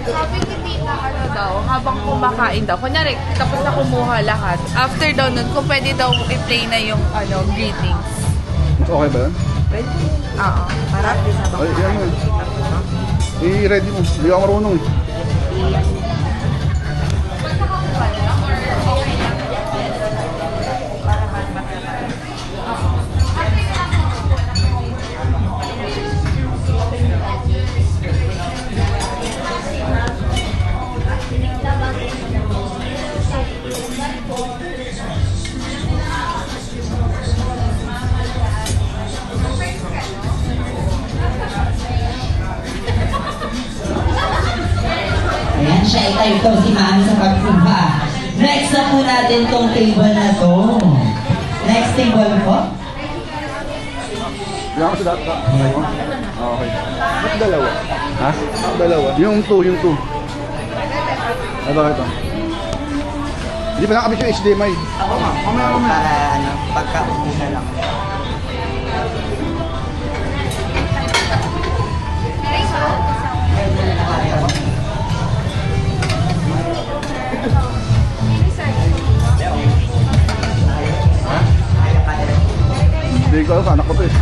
Sabi ni Tita, ano daw, habang kumakain daw, kunyari, tapos na kumuha lahat, after daw nun, kung pwede daw i-play na yung greetings. Okay ba yan? Pwede? Oo. Para Ay, yan mo. I-ready mo. Hindi ako marunong. Ayan, siya ito si Mami sa pagkuha. Next na po natin tong table na to. Next table po. Yan ako sa data. Okay. Ba't dalawa? Ha? Dalawa? Yung 2, yung 2. Ito. Hindi pa nakabit yung HDMI. Ako nga. Para pagka-upo na lang. Hindi ko alam sa anak ko to eh.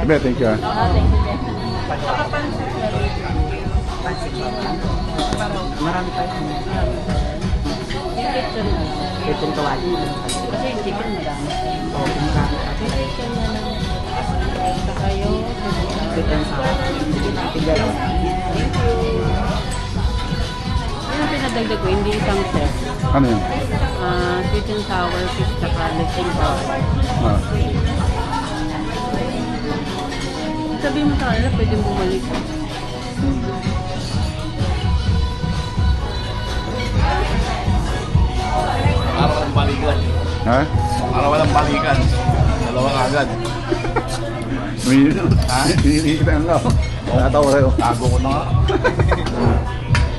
Sabi, thank you. Marami tayo. Itong tawali. Kasi yung chicken marami. Oo, marami tayo. Chicken na lang. Saka yung sweet and sour. Tigalaw. Thank you. Yung pinadagdag ko, hindi isang set. Ano yun? Sweet and sour fish saka lechon sour. Ah. Sabihin mo sa kanila, pwede bumalik. Para walang balikan. Ha? Para walang balikan. Dalawa ka agad. Hindi kita ang lao. Natawa kayo. Tago ko na nga.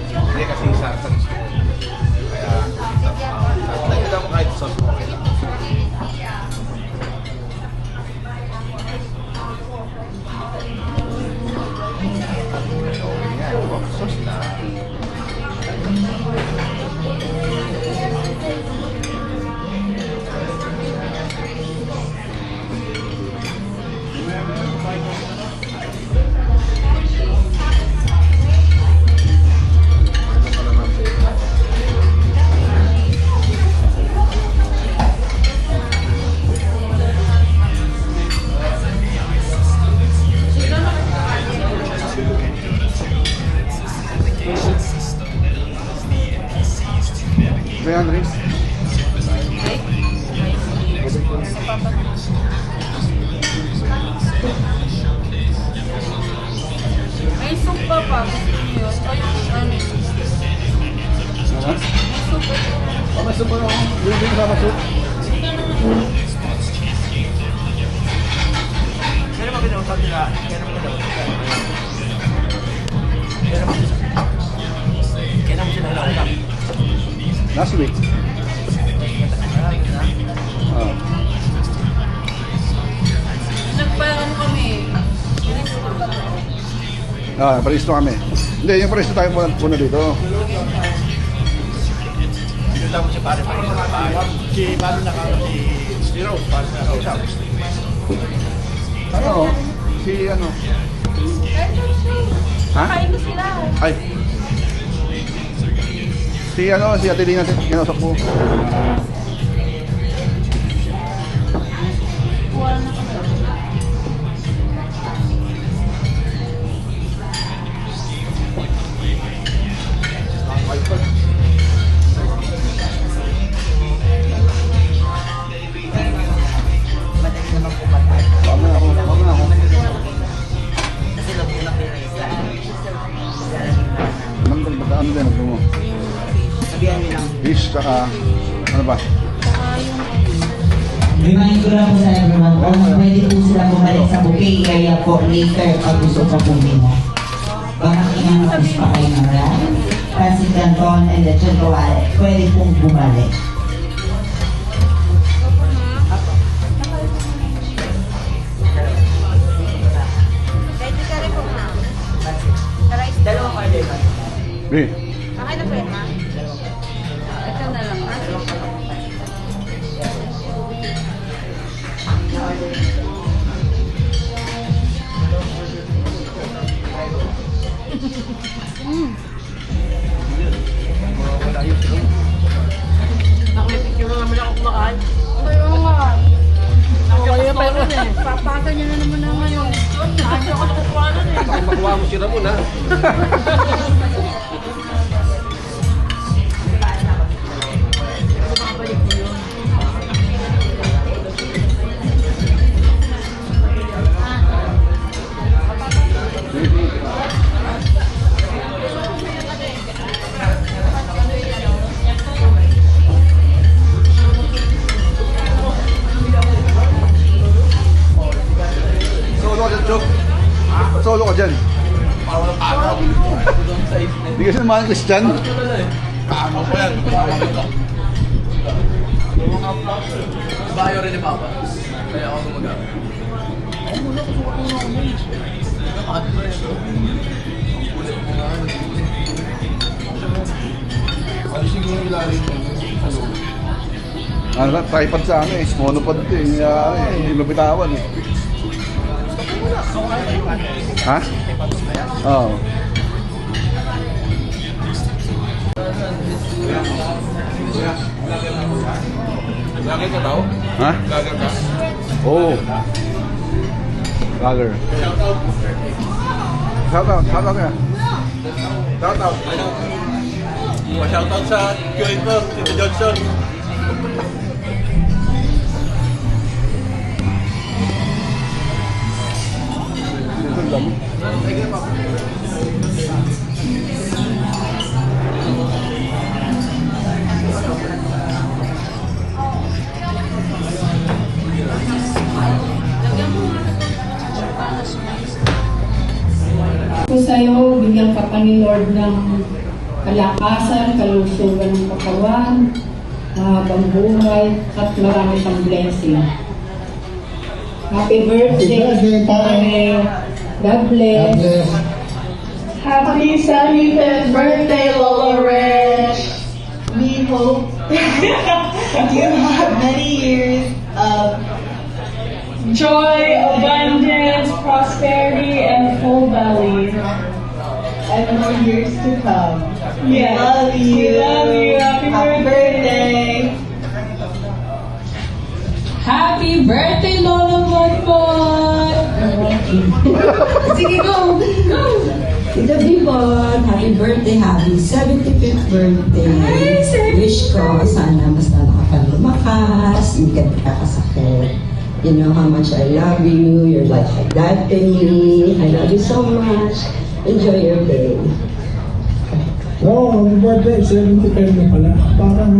Hindi kasi isa. Kaya, nagkita mo kahit sauce. Okay lang. Sauce na. Bayan, Riz. May soup pa pa. Gusto niyo yun? O yung ano? Ano? Oh, may soup ano? Yung din kasama soup. Kaya naman pinausap nila. Kaya naman sila nausap. Last week. Nagpaano kami. Paristo kami. Hindi, yung paristo tayo muna dito. Dito lang si pare pa rin sa bahay. Si Mami nakaka si Rose para sa kausap. Oo. Si ano? Ha? Kain mo sila. Ay. Si ano, si Ate Lina, kinausap ko. Madali naman po matay. Wag na ako. Kasi nagulak din ay sa Ano din, ano mo? sabihan nyo lang. Fish, saka, ano ba? Remind ko lang po sa everyone, kung pwede po sila bumalik sa bouquet area po later pag gusto pa po nila. Baka kinakapis pa kayo ng ride, Francis Canton and Lechon Kawale, pwede pong bumalik. Dalawang order ba? Eh, Kain na po yan, ma? Ito na lang, ma. Ayaw nga. Kaya pa yun eh. Papasa niya na naman naman yung ayaw ko kukuha nun eh. Baka makuha mo si Ramon, ha? solo ka dyan, Chok. Solo ka dyan. Hindi kasi naman Christian. Paano ko yan? Bayo rin ni Papa. Kaya ako gumagamit. Ano siguro ilalim mo? Ano lang, tripod sa ano eh, monopod ito eh. Hindi mabitawan eh. Ha? Oo. Lagi ka daw? Ha? Lagi ka? Oo. Lager. Shout out ka. Shout out. Shout out sa QA ko, Tito Johnson. Ito ang dami. Ko sa'yo, bigyan ka pa ni Lord ng kalakasan, kalusugan ng katawan, mahabang buhay, at marami pang blessing. Happy birthday, Pare. God bless. Happy 75th birthday, Lola Rich. We hope you have many years of joy, abundance, prosperity, and full belly. And more years to come. Yes. Love you. We love you. Happy birthday. Happy birthday, Lola Bonbon! Sige, go! Go! Tita Bibon, happy birthday, happy 75th birthday. Wish ko sana mas lalo ka pa lumakas, hindi ka nakakasakit. You know how much I love you, you're like my dad to me. I love you so much. Enjoy your day. Oo, happy birthday, 75 na pala. Parang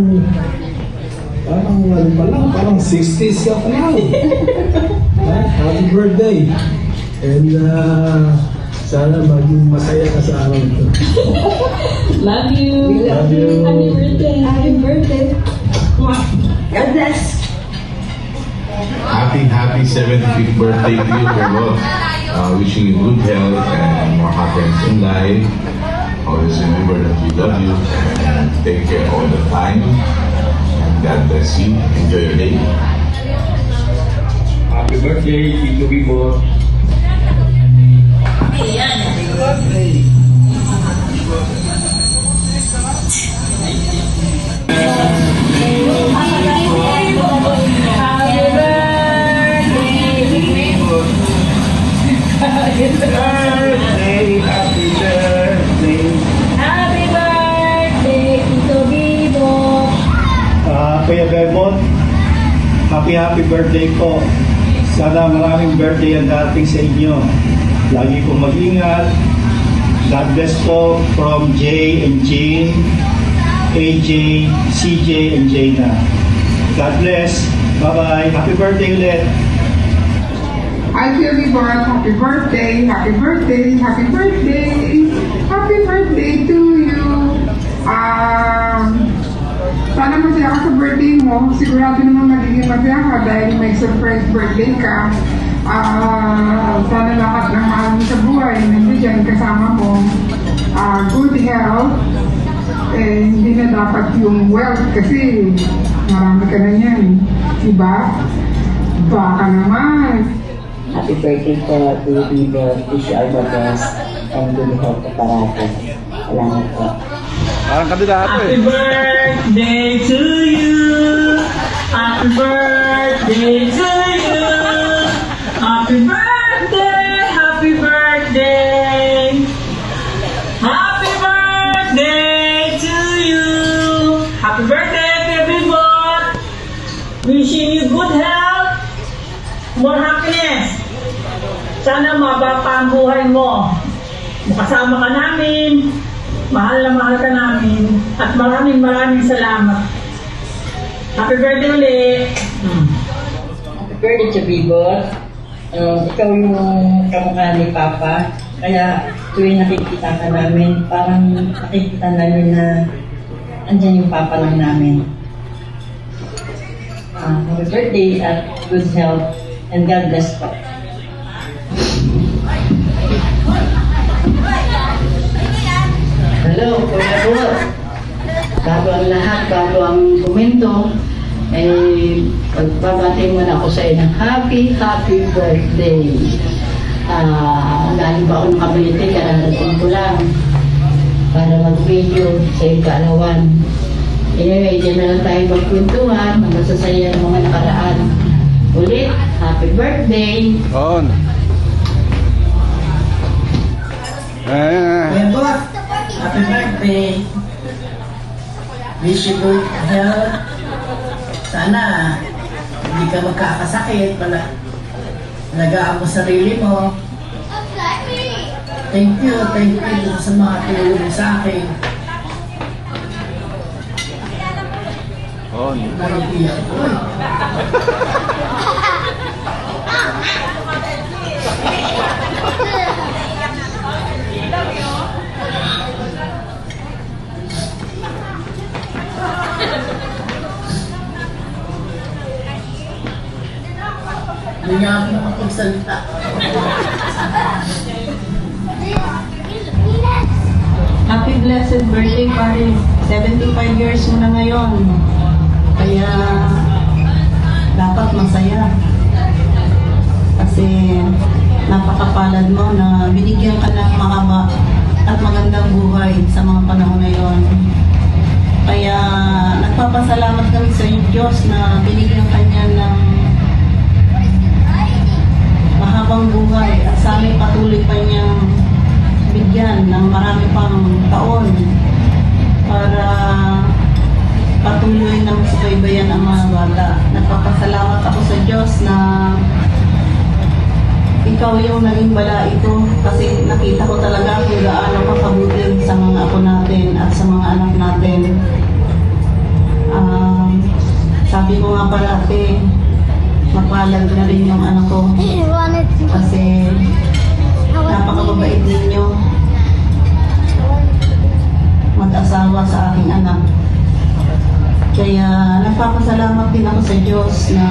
ano pa lang, parang 60s ka pa lang. Happy birthday. And sana maging masaya ka sa araw ito. Love you! We love you. Happy birthday! Happy birthday. God bless. Happy 75th birthday to you, Carlo. Wishing you good health and more happiness in life. Always remember that we love you and take care all the time. And God bless you. Enjoy your day. Happy birthday, Tito Bimbo. Happy birthday, Tito Bibo! Kuya Belmont, happy birthday po. Sana maraming birthday ang dating sa inyo. Lagi po mag-ingat. God bless po from Jay and Jane, AJ, CJ and Jana. God bless. Bye-bye. Happy birthday ulit. Hi, Philly Bart. Happy birthday, happy birthday, happy birthday. Happy birthday to you. Sana masaya ka sa birthday mo. Sigurado naman magiging masaya ka dahil may surprise birthday ka. Sana lahat ng mahal mo sa buhay nandiyan kasama mo. Good health. Hindi na dapat yung wealth kasi marami ka na yan. Diba? Baka naman. Happy birthday po to Bibo. Wish you all the best and good health parate. Salamat po. Parang kandidato eh. Happy birthday to you! Happy birthday to you! Happy birthday! Happy birthday! Happy birthday to you! Happy birthday, everyone! Wishing you good health, more happiness. Sana mababa pa ang buhay mo. Makasama ka namin. Mahal na mahal ka namin. At maraming salamat. Happy birthday ulit! Happy birthday to Bibo. Ikaw yung kamukha ni Papa. Kaya tuwing nakikita ka namin, parang nakikita namin na andyan yung Papa lang namin. Happy birthday at good health and God bless po. Hello, Kuya Bot. Bago ang lahat, bago ang komento, pagbabati muna ako sa iyo ng happy birthday. Galing ba ako ng Cavite, kararating ko lang para mag-video sa iyong kaalawan. Anyway, dyan na lang tayo magkwentuhan, masasaya ng mga nakaraan. Ulit, happy birthday! On. Kuya Bot, happy birthday! Wish you good health. Sana hindi ka magkakasakit. Alagaan mo sarili mo. Thank you sa mga tulong sa akin. On. Naripiyak ko eh. Hindi nga ako makapagsalita. Happy blessed birthday, pare. 75 years mo na ngayon. Kaya dapat masaya. Kasi napakapalad mo na binigyan ka ng mahaba at magandang buhay sa mga panahon na yon. Kaya nagpapasalamat kami sa Diyos na binigyan ka niya ng mahabang buhay at sa amin patuloy pa niyang bigyan ng marami pang taon para patuloy na magsubaybayan ang mga bata. Nagpapasalamat ako sa Diyos na ikaw yung naging balaito kasi nakita ko talaga kung gaano kakabuti sa mga apo natin at sa mga anak natin. Sabi ko nga parati, mapalad na rin yung anak ko kasi napakababait ninyo mag-asawa sa aking anak. Kaya nagpapasalamat din ako sa Diyos na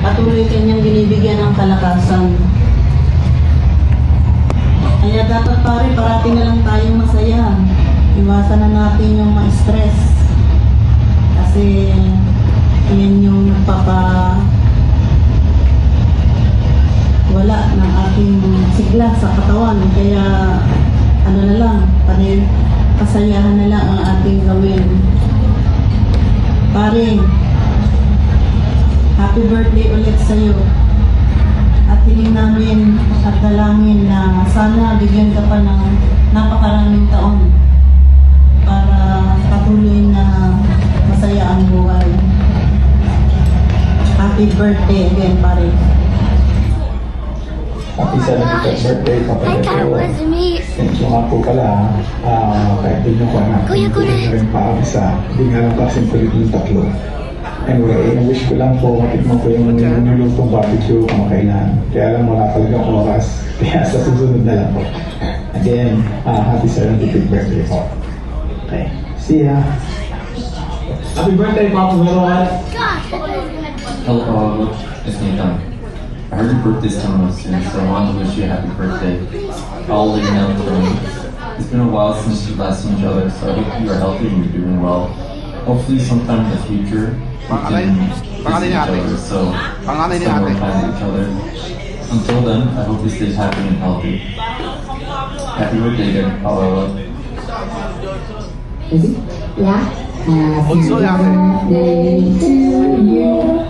patuloy kanyang binibigyan ng kalakasan. Kaya dapat pare, parati na lang tayong masaya. Iwasan na natin yung ma-stress. Kasi yan yung wala ng ating masigla sa katawan. Kaya ano na lang, kasayahan na lang ang ating gawin. Pare, happy birthday ulit sa'yo. At hiling namin at dalangin na sana bigyan ka pa ng napakaraming taon para patuloy na masaya ang buhay. Happy birthday again, pare. Happy 75th birthday, Papa Pedro. Thank you nga po pala. Kahit din yung anak, hindi ko rin paabisa. Hindi nga lang kasing kulit yung tatlo. Anyway, wish ko lang po matikman ko yung nilulutong barbecue kamakailan. Kaya lang wala talagang oras. Kaya sa susunod na lang po. Again, happy 75th birthday po. Okay, see ya. Happy birthday, Papa Pedro. Hello, it's Nathan. I heard your birthday's coming up soon, so I wanted to wish you a happy birthday. All the young friends. It's been a while since we last seen each other, so I hope you are healthy and you're doing well. Hopefully sometime in the future we can visit each other, so spend more time with each other. Until then, I hope you stay happy and healthy. Happy birthday again, Paolo. Yeah. Happy birthday to you.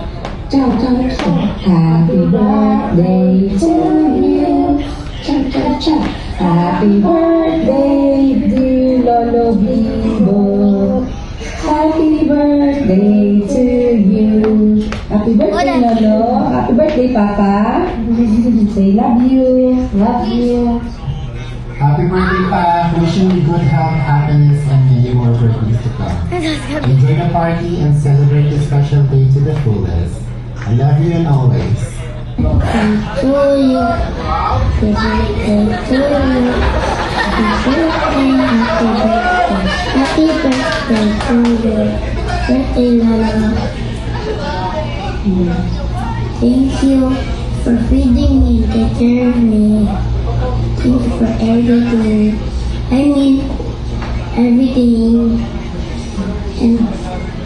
Ciao, ciao, ciao. Happy birthday to you. Ciao, ciao, ciao. Happy birthday, dear Lolo Bibo. Happy birthday to you. Happy birthday, Lolo. Happy birthday, Papa. Say love you. Love you. Happy birthday, Pa. Wishing you good health, happiness, and many more birthdays to come. Enjoy the party and celebrate this special day to the fullest. I love you and always. To you. Happy birthday to you. Happy birthday to you. Birthday, Lolo. Thank you for feeding me and taking care of me. Thank you for everything. I mean, everything.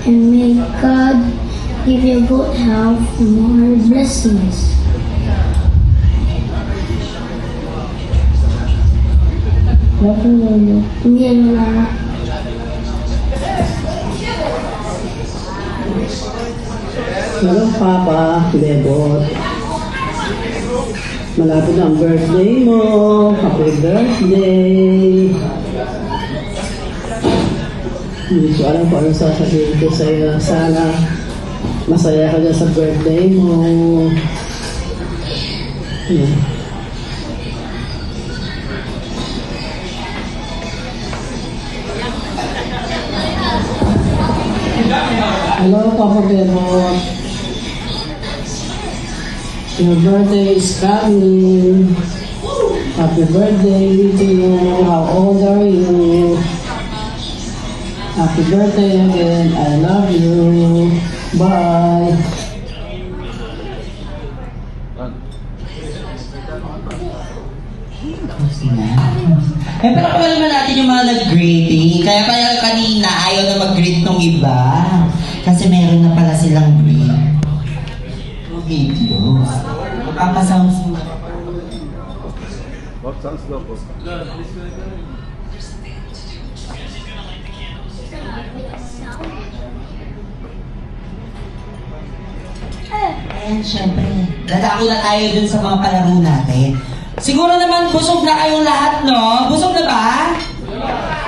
And may God give you good health and more blessings. Love you, Lolo. Me and Lola. Hello, Papa, Bebot. Malapit na ang birthday mo. Happy birthday. Hindi ko alam kung ano sasabihin ko sa'yo. Sana masaya ka dyan sa birthday mo. Yeah. Hello, Papa Bebot. Your birthday is coming. Happy birthday to you. How old are you? Happy birthday again. I love you. Bye. Eh, pero kung naman natin yung mga nag-greeting, kaya kanina ayaw na mag-greet nung iba. Kasi meron na pala silang greet. Videos. Papasounds mo. What sounds low po? Ayan, syempre. Dadako na tayo dun sa mga palaro natin. Siguro naman busog na kayong lahat, no? Busog na ba?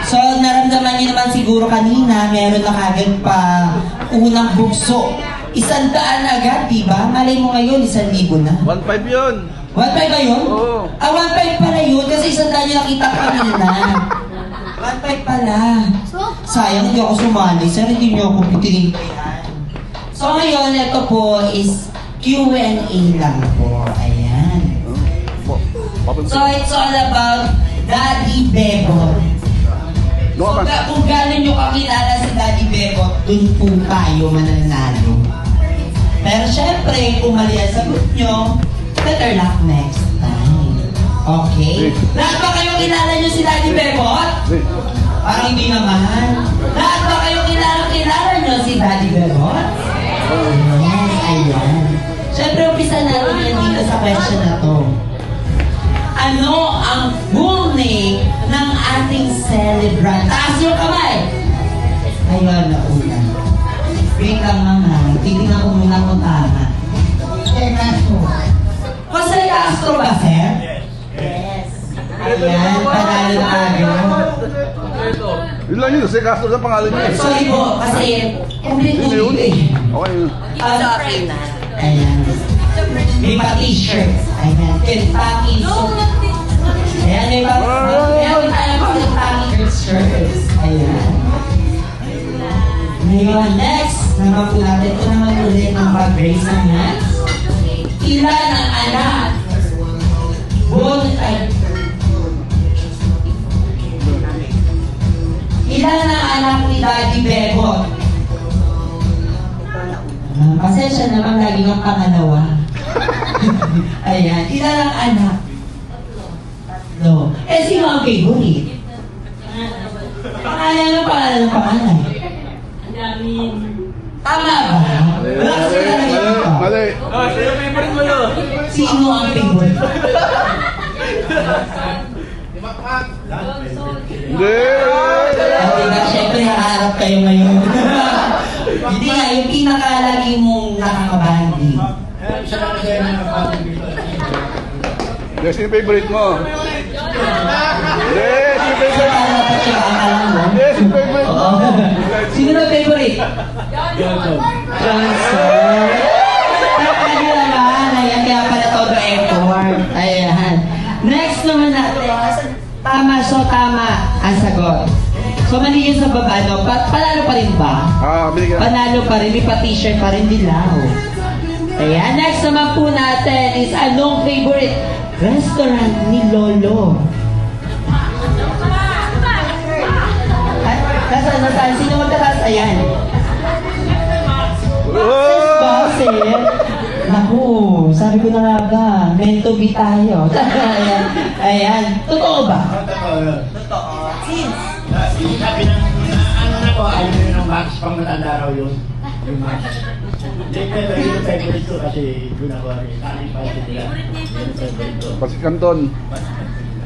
So, naramdaman niyo naman siguro kanina, meron na kagad pa unang bugso. 100 agad, diba? Malay mo ngayon, 1,000 na. 1.5 yun. 1.5 ba yun? Oo. 1.5 pala yun, kasi 100 yung nakita ko kanina. 1.5 pala. Sayang, hindi ako sumali. Sir, hindi niyo ako pitingin ko yan. So, ngayon, ito po is Q&A lang po. Ayan. So, it's all about Daddy Bebot. So, kung gano'n nyo kakilala si Daddy Bebot, dun po tayo mananalo. Pero syempre, kung mali ang sagot nyo, better luck next time. Okay? Lahat ba kayo kilala nyo si Daddy Bebot? Parang hindi naman. Lahat ba kayo kilala nyo si Daddy Bebot? Yes, ayan. Syempre, umpisa natin yan dito sa question na to. Ano ang full name ng ating celebrant? Taas yung kamay! Ayun, nauna. Wait lang mama. Titignan ko muna kung tama. Jose Castro ba, sir? Yes. Ayan, panalo tayo. Yun lang yun, si Castro sa pangalan niya. Sorry po, kasi complete Yun yun. eh. Okay yun. Ayan. May pa-t-shirt. Ayan. Kentucky. Ayan, may pa-Kentucky shirts. Ayan. Ngayon, next, naman po natin. Ito naman ulit ang pag-raise ng hands. Ilan ang anak? Ilan ang anak ni Daddy Bebot? Pasensya naman, lagi ng pangalawa. Ayan, ilan ang anak? No. Eh, sino ang favorite? Pangalan ng pangalan ng pangalan? Tama ba? Wala kasi talaga. Mali. Sino favorite mo yun? Sino ang favorite? Hindi. Siyempre, haharap kayo ngayon. Hindi nga, yung pinakalagi mong nakakabandi. Hindi, sino yung favorite mo? Hindi, sino yung favorite mo? Hindi, sino yung favorite mo? Sino na favorite? Johnson. Ano naman? Ayan, kaya pala todo effort. Ayan. Next naman natin. Tama, so tama ang sagot. So mali yun sa baba, no? Panalo pa rin ba? Binigyan. Panalo pa rin, may pa-t-shirt pa rin dilaw. Ayan, next naman po natin is anong favorite restaurant ni Lolo? Nasaan? Sino magtatas? Ayan. Boses. Naku, sabi ko na nga ba, meant to be tayo. Ayan. Ayan. Totoo ba? Totoo. Sabi ng ano na ko, ayaw yun ng Max, pang matanda raw yun. Yung Max. Pero yung favorite ko kasi yun ako rin. Kanin pa ito nila. Yung favorite ko. Pasit Canton.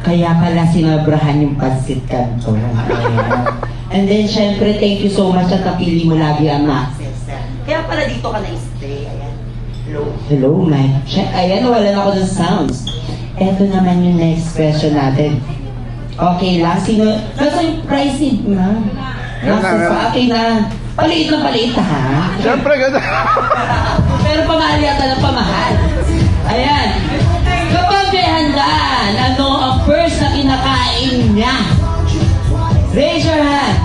Kaya pala sinabrahan yung Pasit Canton. Ayan. And then, syempre, thank you so much at napili mo lagi ang Maxes. Kaya pala dito ka na-stay. Ayan. Hello, man. Ayan, wala na ako ng sounds. Eto naman yung next question natin. Okay lang. Sino? Nasa yung price seed, ma'am? Nasa sa akin na. Paliit na paliit, ha? Siyempre, ganda. Pero pamahal yata ng pamahal. Ayan. Kapag may handaan, ano ang first na kinakain niya? Raise your hand.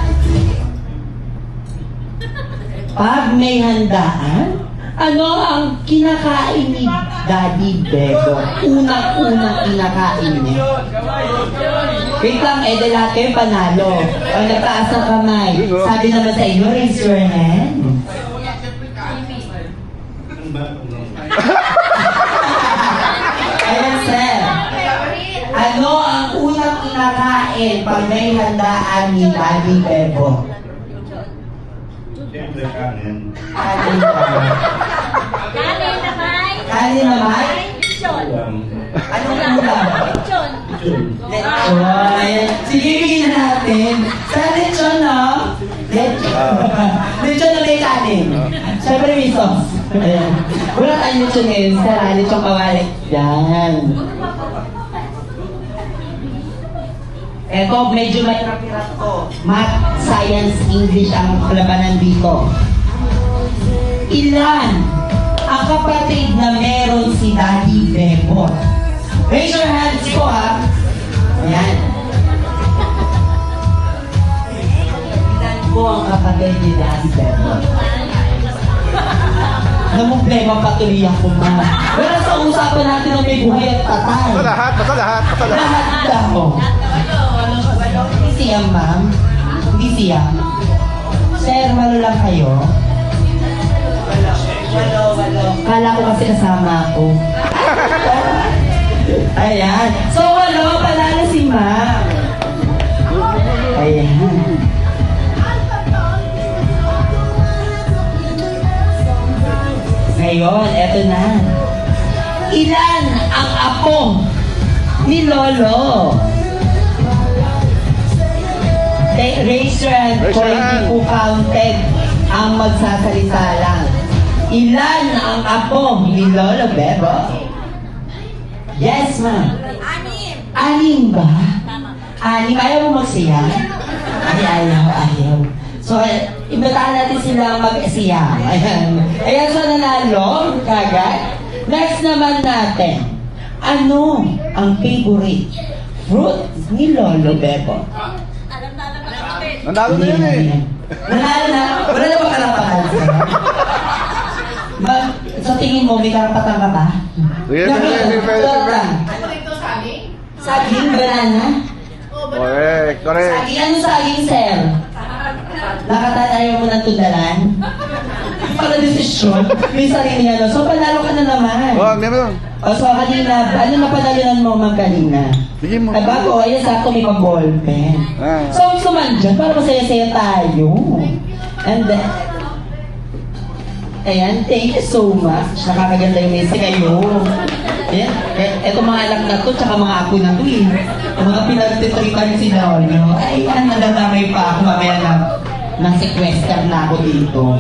Pag may handaan, ano ang kinakain ni Daddy Bebo? Unang-unang kinakain niya. Wait lang, de lahat kayo panalo. O nagtaas ng kamay. Sabi naman sa inyo, raise your hand. Ayan, sir. Ano ang unang kinakain pag may handaan ni Daddy Bebo? Siyempre kanin. Kanin naman. Kanin naman? Anong ulam? Lechon. Ayan. Sige, bigyan na natin. Sa lechon, no? Lechon. Lechon na may kanin. Siyempre may sauce. Ayan. Wala tayong lechon ngayon. Sa lechon kawali. Yan. Eto, medyo may kapirat ko. Math, Science, English ang labanan dito. Ilan ang kapatid na meron si Daddy Bebo? Raise your hands po, ha? Ayan. Ilan po ang kapatid ni Daddy Bebo? Namumblema patuloy ako, ma. Wala sa usapan natin ng may buhay at patay. Basta lahat. Lahat daw. Hindi siya, ma'am. Hindi siya. Sir, malo lang kayo. Walo. Kala ko kasi kasama ako. Ayan. So, walo. Panalo si ma'am. Ayan. Ngayon, eto na. Ilan ang apo ni Lolo. Raise your hand Raise kung your hindi hand. po counted ang magsasalita lang. Ilan ang apo ni Lolo Bebo? Yes, ma'am. Anim ba? Anim. Ayaw mo magsiya? Ay, ayaw. So, imbitahan natin silang mag-siya. Ayan. Ayan, so nanalo. Kagad. Next naman natin. Ano ang favorite fruit ni Lolo Bebo? Nandalo na yun eh. Nanalo na? Wala na ba karapatan sa'yo? Sa tingin mo, may karapatan ka ba? Sige. Saging, banana? Correct. Saging, ano saging, sir? Nakatatayo mo ng tundalan? Para desisyon, may sarili ano. So, panalo ka na naman. Meron. O, so, kanina, ano na panalunan mo, ma'am, kanina? Bigyan mo. Ay, bago, ayun, sakto may pag-ballpen. So, gusto man dyan, para masaya-saya tayo. And then, ayan, thank you so much. Nakakaganda yung message kayo. Ayan, eto mga anak na to, tsaka mga ako na to eh. Yung mga pinagtitripan si Lolo. Ayan, nadadamay pa ako, mamaya na sequester na ako dito.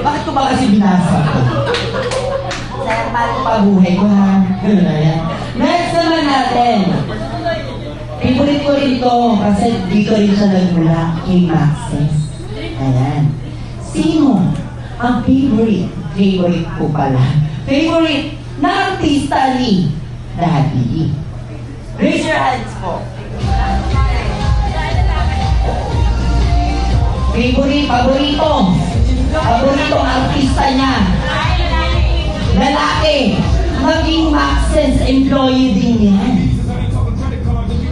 Bakit ko ba kasi binasa ko? Sayang pa ang pabuhay ko ha. Ayan. Next naman natin. Favorite ko rin to kasi dito rin siya nagmula kay Maxes. Ayan. Sino ang favorite ko pala? Favorite na artista ni Daddy. Raise your hands po. Paborito artista niya. Lalaki. Maging Maxes employee din yan.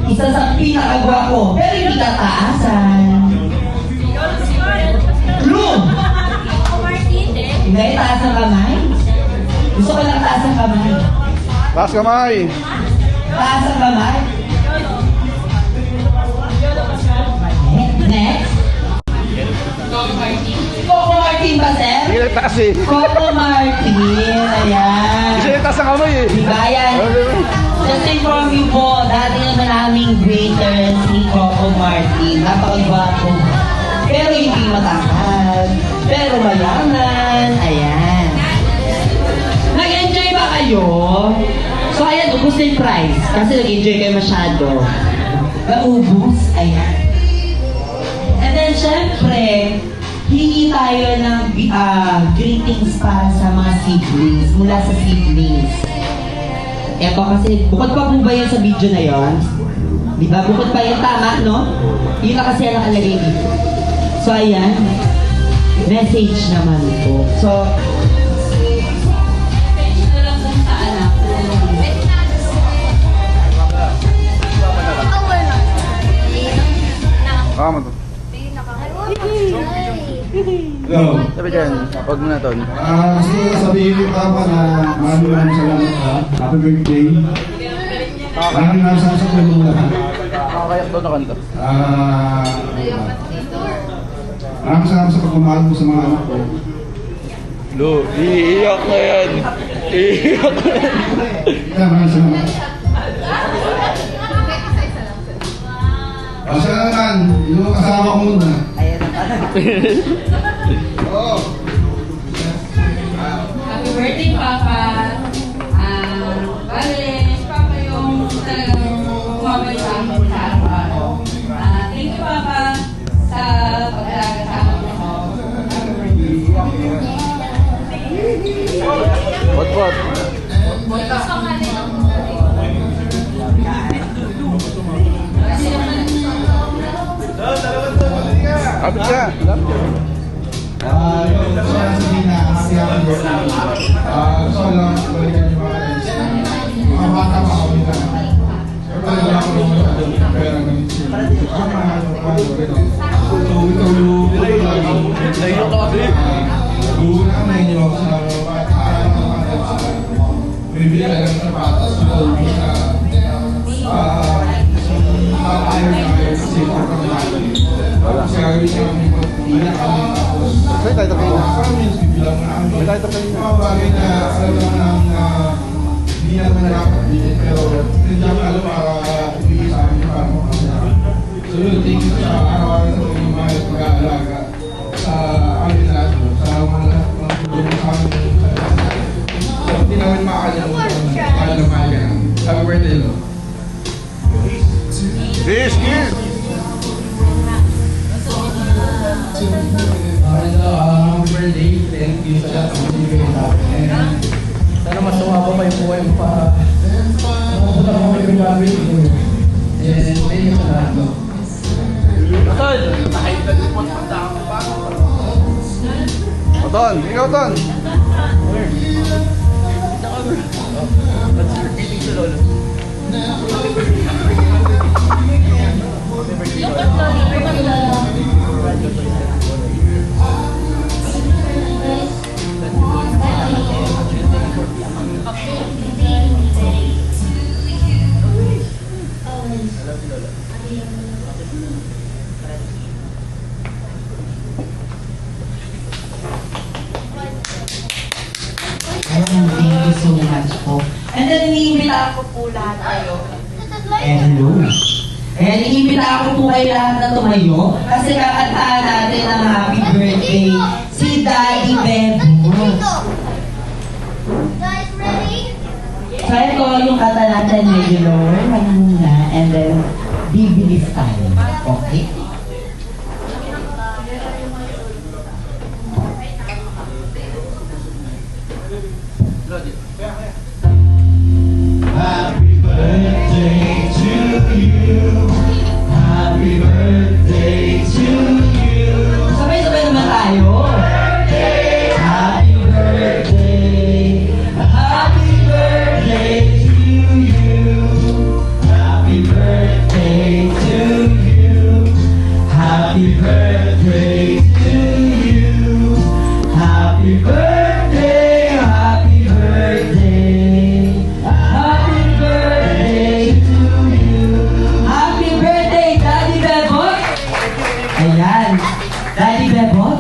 Isa sa pinakagwapo, pero hindi kataasan. Blue! Hindi, taas ang kamay. Gusto ko lang taas ang kamay. Taas kamay. Taas ang kamay. Next. Coco Martin ba, sir? Hindi lang taas eh. Coco Martin, ayan. Kasi taas ang kamay eh. Diba yan? Just inform you po, dati naman naming waiter si Coco Martin. Napakagwapo. Pero hindi matangkad. Pero mayaman. Ayan. Nag-enjoy ba kayo? So ayan, ubus na yung prize. Kasi nag-enjoy kayo masyado. Naubos? Ayan. And then syempre, hingi tayo ng greetings para sa mga siblings. Mula sa siblings. Eto kasi, bukod pa po ba yan sa video na yon? Di ba? Bukod pa yan, tama, no? Yun na kasi ang nakalagay dito. So, ayan. Message naman po. So, Kama to. Hello. Sabi dyan, pag muna to. Gusto ko sabihin ko Papa na maraming salamat ka. Happy birthday. Maraming salamat sa tulong mo lahat. Nakakayak doon na kanta. Maraming salamat sa pagmamahal mo sa mga anak ko. Lo, iiyak na yan. Iiyak na yan. Maraming salamat. Siya naman, yung kasama ko muna. Oo. Happy birthday, Papa. Bale, Papa yung talagang kumabay sa amin sa araw-araw. Thank you, Papa, sa pag-alaga sa amin mo. What? Kapit ka. Yung gusto ko lang sabihin na happy birthday. Gusto ko lang balikan yung mga bata pa kami na. Pero wala ko lang masyadong pera ganit siya. So, ito yung namin nyo sa bibili ka ng sapatos. Ayaw na kayo kasi ito ka naman. Kasi gagawin siya kami pagpila kami tapos May tayo kayo. kami bilang namin. May tayo kayo. Mga bagay na alam naman na hindi naman dapat bilhin pero hindi naman alam namin makakalimutan. Mahal na mahal ka na. Happy birthday, Lo. Kiss, kiss! Happy birthday. Thank you sa lahat ng binigay natin. Sana masuwa pa pa yung buhay mo para mapunta mo kami graduate mo. And thank you sa lahat. Tol, nakita din mo ang tao pa. Ton, ikaw Ton. That's repeating sa lolo. Thank you so much po. And then, iniimbita ko po lahat kayo. Hello. And iniimbita ko po kayo lahat na tumayo kasi kakantaan natin ang happy birthday si Daddy Bebo. So, ito yung kanta natin, medyo lower lang muna, and then, bibilis tayo. Okay? Happy birthday to you. Happy birthday to you. Sabay-sabay naman tayo. Happy birthday. Happy birthday to you. Happy birthday to you. Happy birthday to you. Happy birthday. Happy birthday. Happy birthday to you. Happy birthday, Daddy Bebot! Ayan. Daddy Bebot,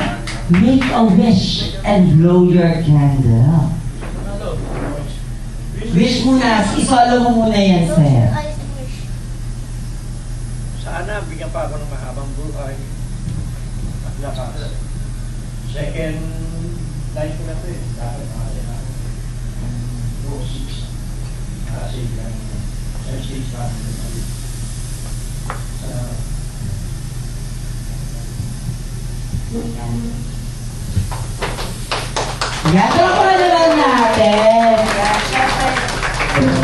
make a wish and blow your candle. Wish muna. Isolo mo muna yan, sir. Sana bigyan pa ako ng mahabang buhay at lakas. Second life ko na ito eh. Dahil mahalin na. 206. Kasi lang. 6 na. Yato ko na naman natin.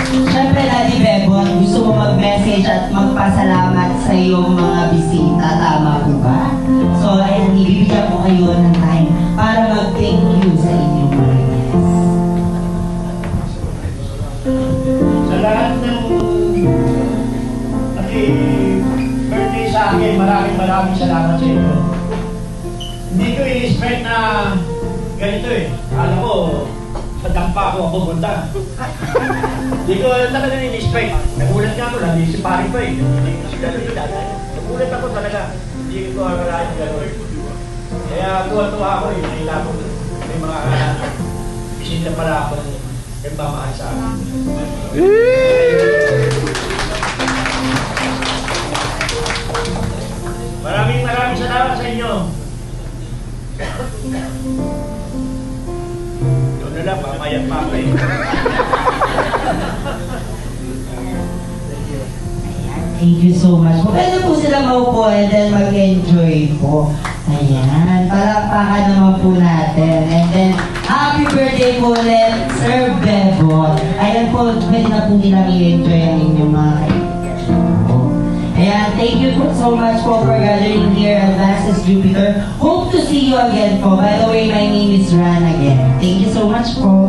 Siyempre, Daddy Bebot, gusto mo mag-message at magpasalamat sa iyong mga bisita. Tama po ba? So, ayan, ibibigyan ko kayo ng time para mag-thank you sa inyong mga guests. Sa lahat ng birthday sa akin, maraming salamat sa inyo. Hindi ko i-expect na ganito eh. Alam ko, sa dampa ako pupunta. Hindi ko talaga in-expect. Nagulat nga ako, nandito si pari pa eh. Hindi ko si gano'n yung dada. Nagulat ako talaga. Hindi ko akalain gano'n. Kaya tuwa-tuwa ako eh. Nakita ko may mga bisita pala ako yung mamahal sa akin. Maraming salamat sa inyo. Doon na lang, pamayat pa ako eh. Thank you so much po. Pwede po sila maupo and then mag-enjoy po. Ayan, palakpakan naman po natin. And then, happy birthday po ulit, Sir Bebot. Ayan po, pwede na po nilang i-enjoy ang inyong mga kaibigan po. Ayan, thank you po so much po for gathering here at Vances Jupiter. Hope to see you again po. By the way, my name is Ran again. Thank you so much po.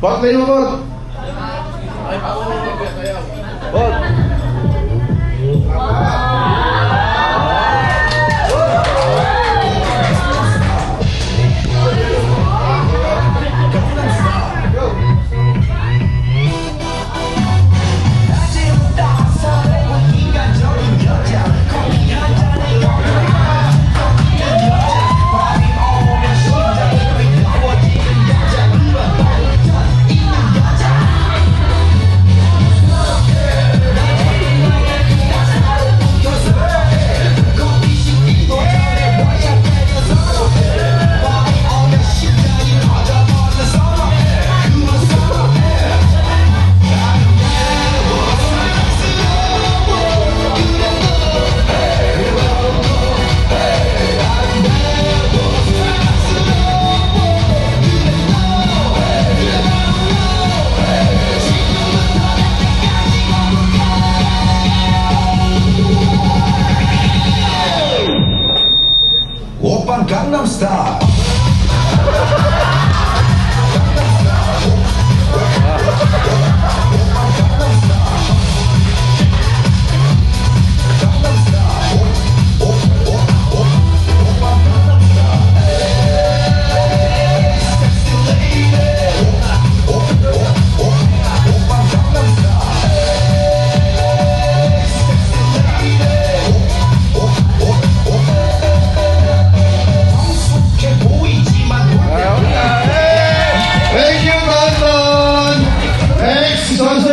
Bot, kayo mo, Bot! Bot!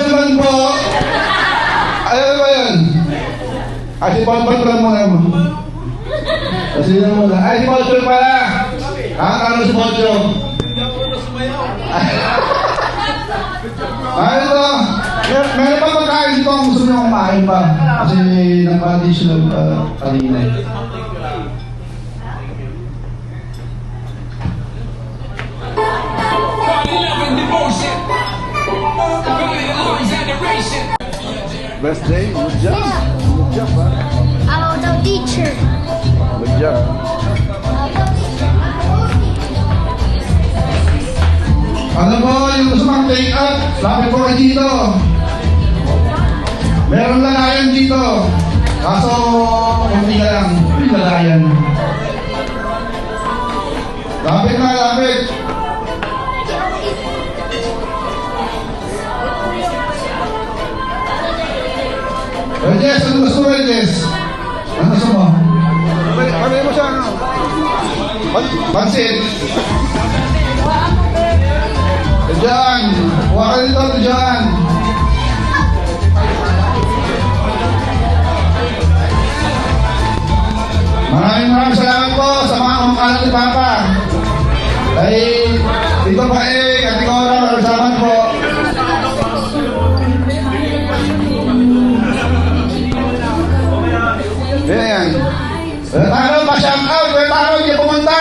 naman po, ano ba yun? Si Bonbon pala muna mo. Kasi na muna. Si Bonbon pala. Ano si Bonbon? Ano? Meron pa pagkain dito ang gusto nyo kumain pa. Kasi nag-condition kanina. Birthday, good job. Good job, ha? I'm the teacher. Good job. Ano po yung gusto mang take up? Lapit po kayo dito. Meron lagayan dito. Kaso, kunti ka lang. May lagayan. Lapit na, lapit. Jess, ano gusto mo, Jess? Ano gusto mo? Pagay mo siya, ano? Pansit. Diyan. Huwag ka dito, diyan. Maraming salamat po sa mga kumakalat ni Papa. Ay, dito pa Ate Cora, maraming salamat po. Yan. Taro, pa-shout out. Taro, hindi pumunta.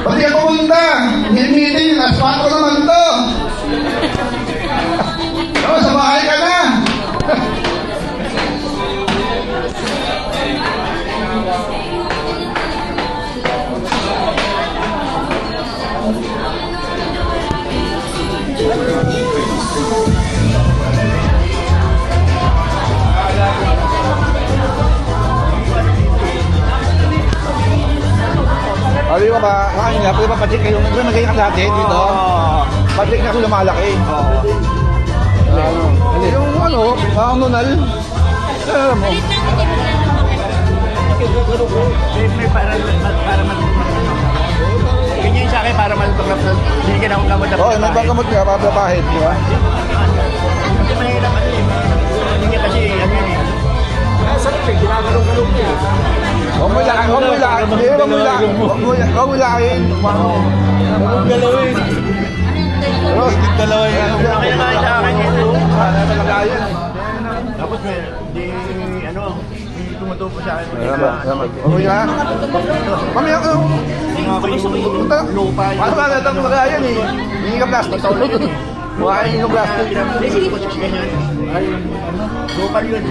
Ba't hindi pumunta? Meeting, nasa 4 naman to. Sa bahay ka na. Sabi ko ba, kain nga, pwede ba patik kayo? Nagre magiging ka dati dito? Patik na ako lumalaki. Yung ano, ang nunal. Alam mo. May para ganyan sa akin para malutong na binigyan akong gamot na Oo, may bang gamot nga, papapahit, di ba? Hindi mahirap ano eh. Hindi niya kasi ano yun eh. Sarap eh, ginagalong-galong niya. Huwag mo ilakin. Huwag mo ilakin. Galawin. Dalawa yan. Kaya nga sa akin ito. Talaga yan. Tapos di ano, hindi tumutupo sa akin. Salamat. Huwag ka. Mamaya ko. Punta. Paano ka natang magayan eh? Hindi ka plastic. Huwag ka plastic. Ay, local yun.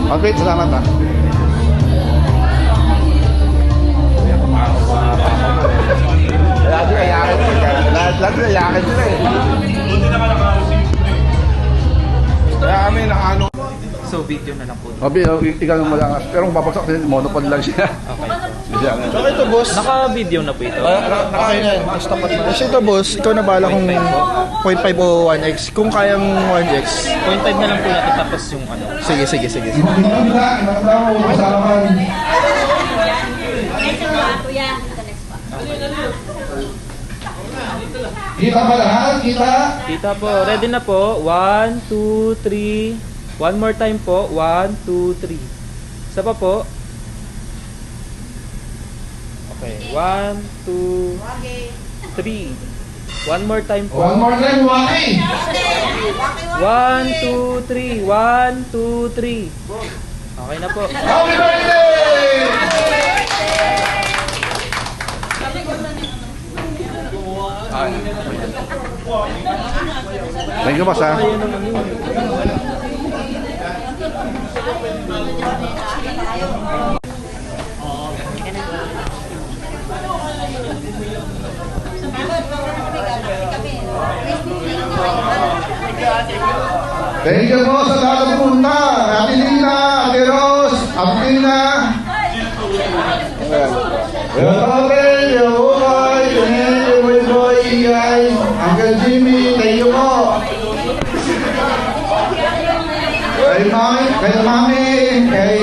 Okay, salamat ha. Lagi na yakin sila eh. Kaya kami nakaano. So, video na lang po. Obi, ikaw nang malangas. Pero kung papagsak din, monopod lang siya. Okay. So ito boss. Naka-video na po ito. Okay na yun. Kasi ito boss, ikaw na bala kung 0.5 o 1x. Kung kayang 1x. 0.5 na lang po natin tapos yung ano. Sige. Kita ba lahat? Kita po. Ready na po. 1, 2, 3. One more time po. 1, 2, 3. Isa pa po. Okay. 1, 2, 3. One more time po. One more time, Waki. 1, 2, 3. 1, 2, 3. Okay na po. Happy birthday! Thank you, boss, ha? Thank you po sa lahat ng pumunta. Ate Lina, Ate Ros, Ate Tina. Uncle Jimmy, thank you po. Kay Mami, kay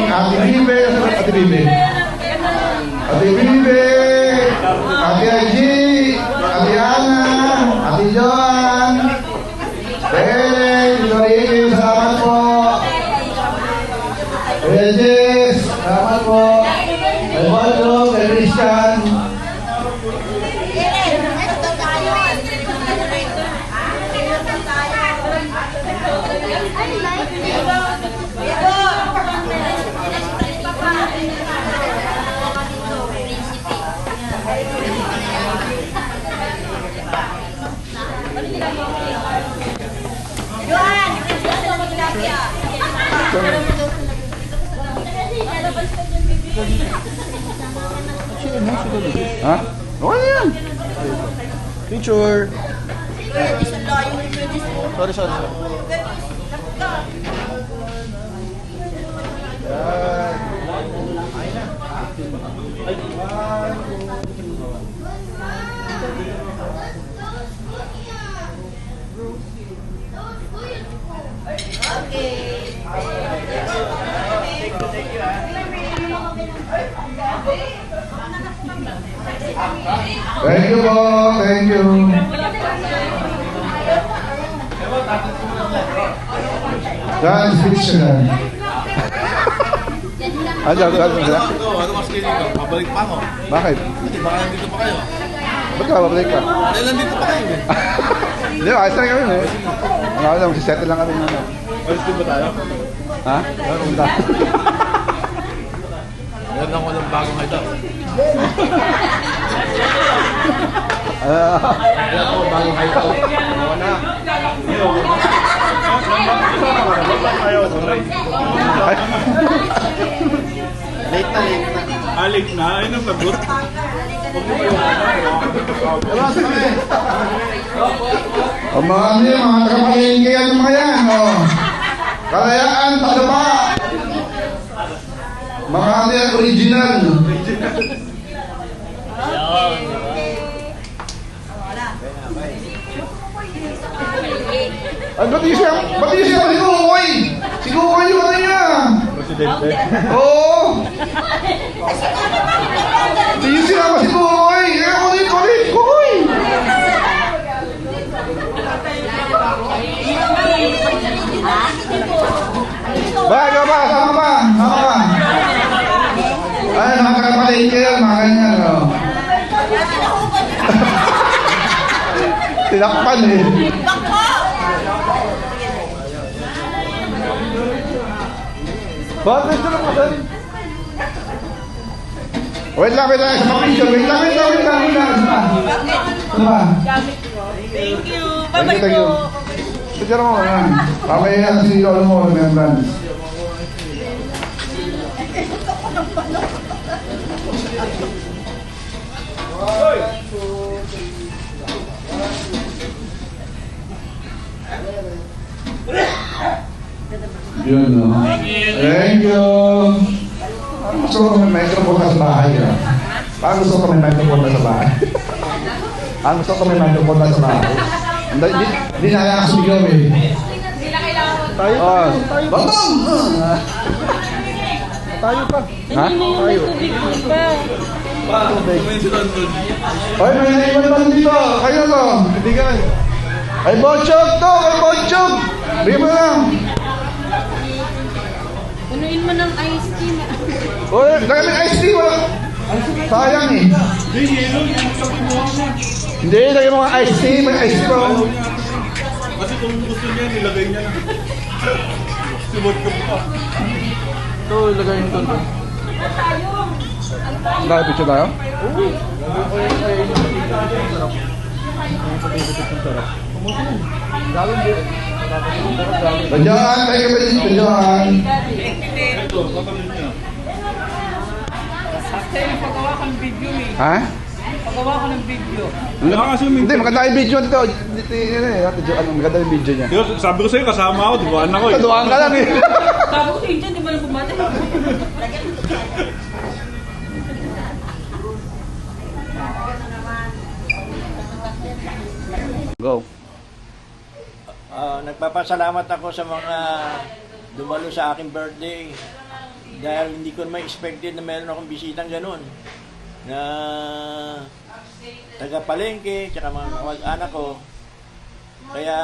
Ate Bibe, Ate Bibe, Ate Aji, Ha? Okay na yan. Picture. Sorry, sorry. Thank you po, thank you. Yan, speech na. Ano sila? Ano mas kailangan? Pabalik pa ako. Bakit? Hindi, baka nandito pa kayo. Ba't ka babalik ka? Dahil nandito pa kayo eh. Hindi, ayos lang kami eh. Ano lang, magsisettle lang kami. Alis din ba tayo? Ha? Punta. Meron ako ng bagong hideout. Meron ako ng bagong hideout. Ako na. Late na, late na. Late na? Ayun ang lagot. O mga ano yun, mga tagapalengke yan mga yan. Kalayaan, Talapa. Mga ano yan, original. Ay, ba't yung siya si Kukoy? Si Kukoy yung ano niya. Presidente. Oo. Hindi yung sinama si Kukoy. Ulit, Kukoy. Ba, ikaw ba? Sama ba? Ay, nakakapalengke yan, mga ganyan. Tinakpan eh. Bakit ito lang kasi? Wait lang. Isa pa picture. Wait lang. Ano ba? Thank you. Thank you. Picture mo. Mamaya yan si Lolo mo. Remembrance. Yun, no? Thank you. Gusto ko may microphone na sa bahay. Parang gusto ko may microphone na sa bahay. Hindi na kaya kasigaw eh. Tayo pa. Tayo pa. Ha? Tayo. Ay, may naiwan naman dito. Kayo to. Kaibigan. Ay, Bochog to. Ay, Bochog. Bigyan mo lang. Punuin mo ng ice cream. Uy, nagamit ice tea. Sayang eh. Hindi, lagyan mo nga ice tea. May ice tea pa. Kasi kung gusto niya, nilagay niya na. Sibot ka pa. Ito, ilagay nyo ito. Dahil picture tayo? Oo. Tadyakan, tayo ka ba dito? Tadyakan. Pagawa ka ng video eh. Ha? Pagawa ka ng video. Hindi, maganda yung video dito. Maganda yung video niya. Sabi ko sa'yo, kasama ako, duwaan ako eh. Duwaan ka lang eh. Sabi ko dyan, di ba na bumati? Go. Nagpapasalamat ako sa mga dumalo sa aking birthday dahil hindi ko naman expected na meron akong bisitang ganun na taga-palengke tsaka mga anak ko, kaya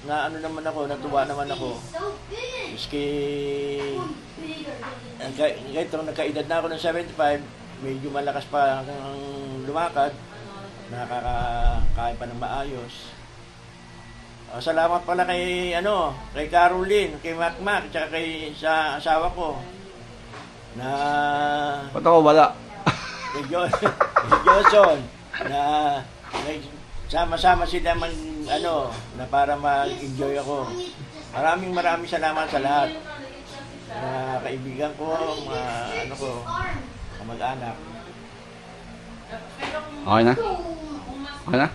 na ano naman ako, natuwa naman ako maski kahit nagkaedad na ako ng 75, medyo malakas pa ang lumakad, nakakakain pa ng maayos. Salamat pala kay kay Caroline, kay Macmac, tsaka kay sa asawa ko na Ba't ako wala? kay Johnson na sama-sama sila na para mag-enjoy ako. Maraming salamat sa lahat. Mga kaibigan ko, mga ano ko, kamag-anak. Okay na? Okay na?